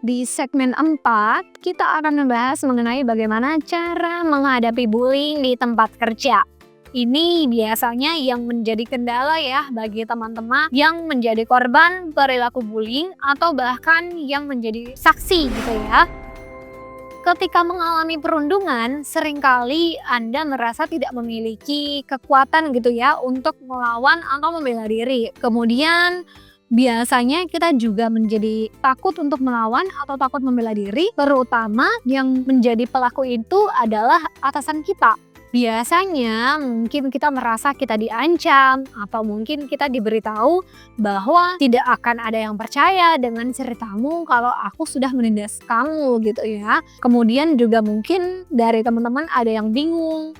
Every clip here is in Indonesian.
di segmen 4 kita akan membahas mengenai bagaimana cara menghadapi bullying di tempat kerja. Ini biasanya yang menjadi kendala ya bagi teman-teman yang menjadi korban perilaku bullying atau bahkan yang menjadi saksi gitu ya. Ketika mengalami perundungan, seringkali Anda merasa tidak memiliki kekuatan gitu ya untuk melawan atau membela diri. Kemudian biasanya kita juga menjadi takut untuk melawan atau takut membela diri, terutama yang menjadi pelaku itu adalah atasan kita. Biasanya mungkin kita merasa kita diancam atau mungkin kita diberitahu bahwa tidak akan ada yang percaya dengan ceritamu kalau aku sudah menindas kamu gitu ya. Kemudian juga mungkin dari teman-teman ada yang bingung.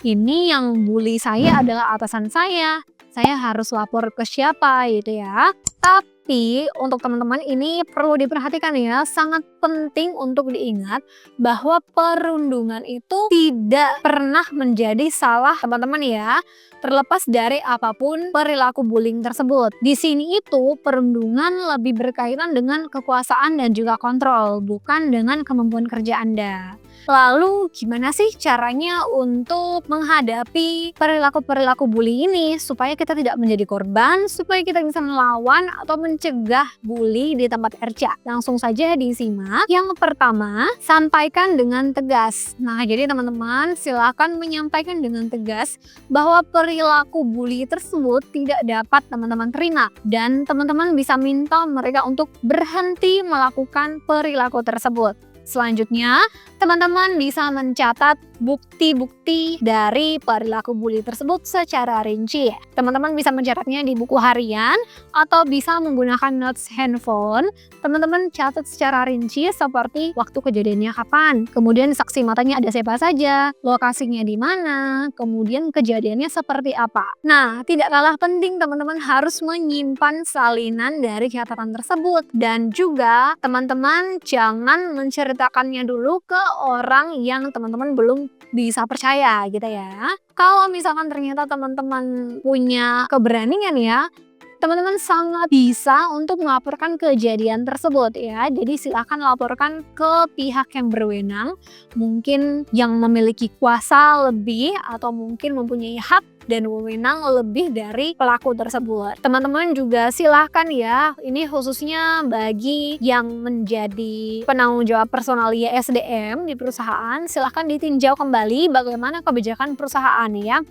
Ini yang bully saya adalah atasan saya harus lapor ke siapa gitu ya. Tapi untuk teman-teman ini perlu diperhatikan ya, sangat penting untuk diingat bahwa perundungan itu tidak pernah menjadi salah teman-teman ya, terlepas dari apapun perilaku bullying tersebut. Di sini itu perundungan lebih berkaitan dengan kekuasaan dan juga kontrol, bukan dengan kemampuan kerja Anda. Lalu gimana sih caranya untuk menghadapi perilaku-perilaku bully ini supaya kita tidak menjadi korban, supaya kita bisa melawan atau mencegah bully di tempat kerja? Langsung saja disimak. Yang pertama, sampaikan dengan tegas. Nah, jadi teman-teman silakan menyampaikan dengan tegas bahwa perilaku bully tersebut tidak dapat teman-teman terima dan teman-teman bisa minta mereka untuk berhenti melakukan perilaku tersebut. Selanjutnya, teman-teman bisa mencatat bukti-bukti dari perilaku bully tersebut secara rinci. Teman-teman bisa mencatatnya di buku harian atau bisa menggunakan notes handphone. Teman-teman catat secara rinci seperti waktu kejadiannya kapan, kemudian saksi matanya ada siapa saja, lokasinya di mana, kemudian kejadiannya seperti apa. Nah, tidak kalah penting teman-teman harus menyimpan salinan dari catatan tersebut dan juga teman-teman jangan menceritakannya dulu ke orang yang teman-teman belum bisa percaya gitu ya. Kalau misalkan ternyata teman-teman punya keberanian ya, teman-teman sangat bisa untuk melaporkan kejadian tersebut ya. Jadi silakan laporkan ke pihak yang berwenang, mungkin yang memiliki kuasa lebih atau mungkin mempunyai hak dan wewenang lebih dari pelaku tersebut. Teman-teman juga silahkan ya, ini khususnya bagi yang menjadi penanggung jawab personalia SDM di perusahaan, silahkan ditinjau kembali bagaimana kebijakan perusahaan ya.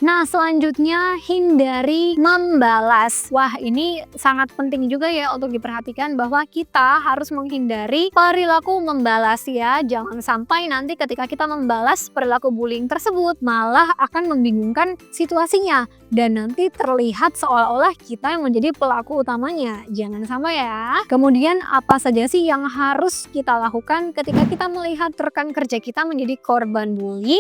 Nah, selanjutnya hindari membalas. Wah, ini sangat penting juga ya untuk diperhatikan bahwa kita harus menghindari perilaku membalas ya. Jangan sampai nanti ketika kita membalas perilaku bullying tersebut malah akan membingungkan situasinya dan nanti terlihat seolah-olah kita yang menjadi pelaku utamanya. Jangan sampai ya. Kemudian apa saja sih yang harus kita lakukan ketika kita melihat rekan kerja kita menjadi korban bully?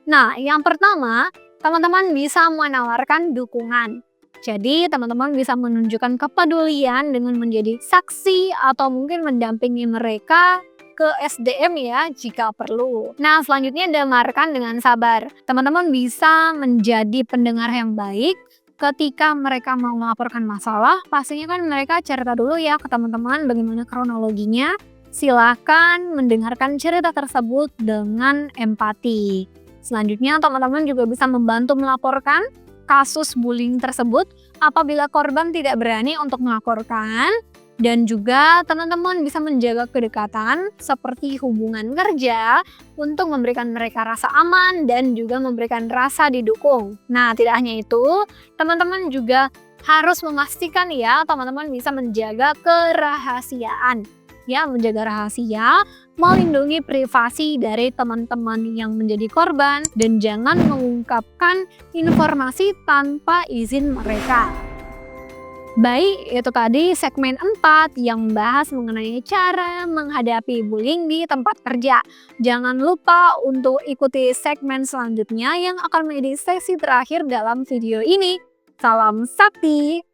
Nah, yang pertama, teman-teman bisa menawarkan dukungan. Jadi teman-teman bisa menunjukkan kepedulian dengan menjadi saksi atau mungkin mendampingi mereka ke SDM ya jika perlu. Nah, selanjutnya dengarkan dengan sabar. Teman-teman bisa menjadi pendengar yang baik. Ketika mereka mau melaporkan masalah, pastinya kan mereka cerita dulu ya ke teman-teman bagaimana kronologinya. Silakan mendengarkan cerita tersebut dengan empati. Selanjutnya, teman-teman juga bisa membantu melaporkan kasus bullying tersebut apabila korban tidak berani untuk melaporkan. Dan juga teman-teman bisa menjaga kedekatan seperti hubungan kerja untuk memberikan mereka rasa aman dan juga memberikan rasa didukung. Nah, tidak hanya itu, teman-teman juga harus memastikan ya teman-teman bisa menjaga kerahasiaan. Ya, menjaga rahasia, melindungi privasi dari teman-teman yang menjadi korban, dan jangan mengungkapkan informasi tanpa izin mereka. Baik, itu tadi segmen 4 yang membahas mengenai cara menghadapi bullying di tempat kerja. Jangan lupa untuk ikuti segmen selanjutnya yang akan menjadi sesi terakhir dalam video ini. Salam sakti!